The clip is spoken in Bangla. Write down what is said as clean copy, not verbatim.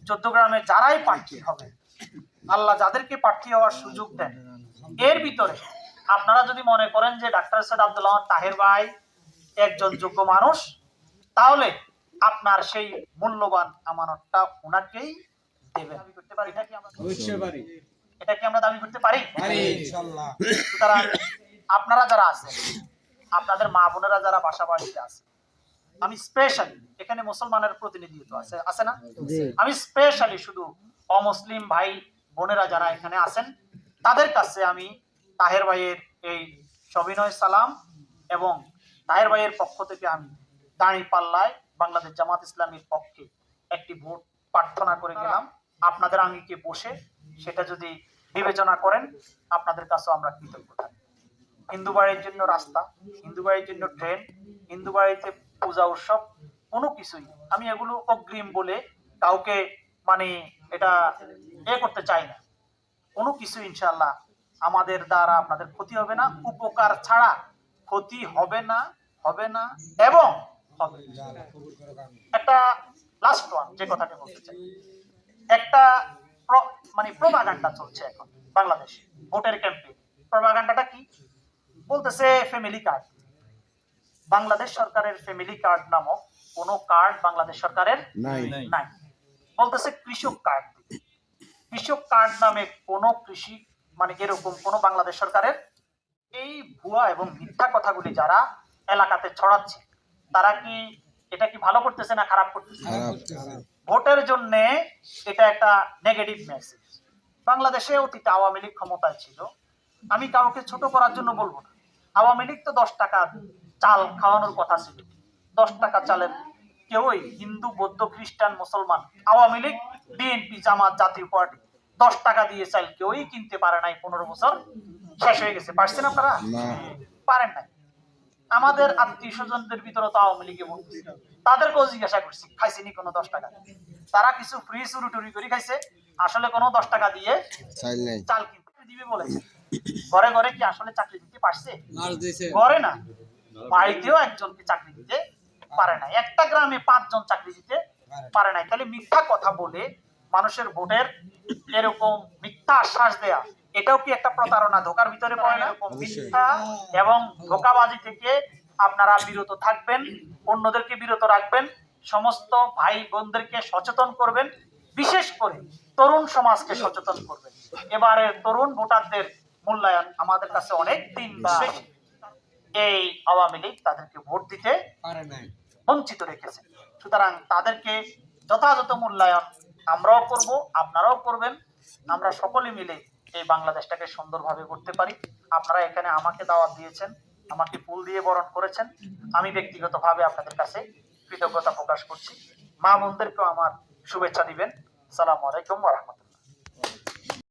চট্টগ্রামে যারাই প্রার্থী হবে, আল্লাহ যাদেরকে প্রার্থী হওয়ার সুযোগ দেন, এর ভিতরে আপনারা যদি মনে করেন যে ডাক্তার সৈয়দ আব্দুল আহমদ তাহের ভাই একজন যোগ্য মানুষ, তাহলে আপনার সেই মূল্যবান আমানতটা ওনাকেই দেবেন। দাবি করতে পারি, এটা কি আমরা দাবি করতে পারি? সুতরাং আপনারা যারা আছেন, আপনাদের মা বোনেরা যারা বাসা বাড়িতে আছে, আমি স্পেশালি এখানে মুসলমানের প্রতিনিধিত্ব আছে না, আমি স্পেশালি শুধু অমুসলিম ভাই বোনেরা যারা এখানে আছেন তাদের কাছে আমি তাহের ভাইয়ের এই সবিনয় সালাম এবং তাহের ভাইয়ের পক্ষ থেকে আমি দাঁড়িপাল্লায় বাংলাদেশ জামাত ইসলামীর পক্ষে একটি ভোট প্রার্থনা করে গেলাম। আপনাদের আঙ্গিকে বসে সেটা যদি বিবেচনা করেন, আপনাদের কাছেও আমরা কৃতজ্ঞ থাকি। হিন্দু বাড়ির জন্য রাস্তা, হিন্দু বাড়ির জন্য ট্রেন, হিন্দু বাড়িতে পূজা উৎসব, কোনো কিছুই আমি এগুলো অগ্রিম বলে কাউকে মানে এটা করতে চাই না। কোনো কিছু ইনশাআল্লাহ আমাদের দ্বারা আপনাদের ক্ষতি হবে না, উপকার ছাড়া ক্ষতি হবে না, হবে না এবং হবে। একটা লাস্ট ওয়ান যে কথাটা বলতে চাই, একটা মানে প্রোপাগান্ডা চলছে এখন বাংলাদেশে ভোটের ক্যাম্পেইন। প্রোপাগান্ডাটা কি বলতেছে? Family card. বাংলাদেশ সরকারের ফ্যামিলি কার্ড নামক কোন কার্ড বাংলাদেশ সরকারের নাই। বলতেছে কৃষক কার্ড। কৃষক কার্ড নামে কোন কৃষি মানে এরকম কোন বাংলাদেশ সরকারের। এই ভুয়া এবং মিথ্যা কথাগুলি যারা এলাকাতে ছড়াচ্ছে, তারা কি এটা কি ভালো করতেছে না খারাপ করতেছে? ভোটের জন্য এটা একটা নেগেটিভ মেসেজ। বাংলাদেশে অতীতে আওয়ামী লীগ ক্ষমতায় ছিল, আমি কাউকে ছোট করার জন্য বলবো না। আওয়ামী লীগ তো 10 টাকা চাল খাওয়ানোর কথা ছিল। 10 টাকা চালের কেউই, হিন্দু বৌদ্ধ খ্রিস্টান মুসলমান, আওয়ামী লীগ বিএনপি জামাত জাতীয় পার্টি 10 টাকা দিয়ে চাল কেউই কিনতে পারে নাই। 15 বছর শেষ হয়ে গেছে। পারছেন আপনারা? পারেন নাই। আমাদের আত্মীয় স্বজনদের ভিতরে তো আওয়ামী লীগে বলতেছি, তাদেরকেও জিজ্ঞাসা করছি খাইছেনি কোনো 10 টাকা? তারা কিছু ফ্রি চুরি টুরি করে খাইছে, আসলে কোনো 10 টাকা দিয়ে চাল কিনতে দিবে বলেছে। ঘরে ঘরে কি আসলে চাকরি দিতে পারছে? ঘরে না, বাড়িতেও একজনকে চাকরি দিতে পারে না। একটা গ্রামে 5 জন চাকরি দিতে পারে নাই। তাহলে মিথ্যা কথা বলে মানুষের ভোটের এরকম মিথ্যা আশ্বাস দেয়া, এটাও কি একটা প্রতারণা? ধোকার ভিতরে পড়ে না? মিথ্যা এবং ধোকাবাজি থেকে আপনারা বিরত থাকবেন, অন্যদেরকে বিরত রাখবেন, সমস্ত ভাই বোনদেরকে সচেতন করবেন, বিশেষ করে তরুণ সমাজকে সচেতন করবেন। এবারে তরুণ ভোটারদের মূল্যায়ন আমাদের কাছে অনেক দিন বেশি। এই আওয়ামী লীগ তাদেরকে ভোট দিতে বঞ্চিত রেখেছে। সুতরাং তাদেরকে যথাযথ মূল্যায়ন আমরাও করব, আপনারাও করবেন। আমরা সকলে মিলে এই বাংলাদেশটাকে সুন্দরভাবে করতে পারি। আপনারা এখানে আমাকে দাওয়াত দিয়েছেন, আমাকে ফুল দিয়ে বরণ করেছেন, আমি ব্যক্তিগতভাবে আপনাদের কাছে কৃতজ্ঞতা প্রকাশ করছি। মা বোনদেরকেও আমার শুভেচ্ছা দিবেন। আসসালামু আলাইকুম ওয়া রাহমাতুল্লাহ।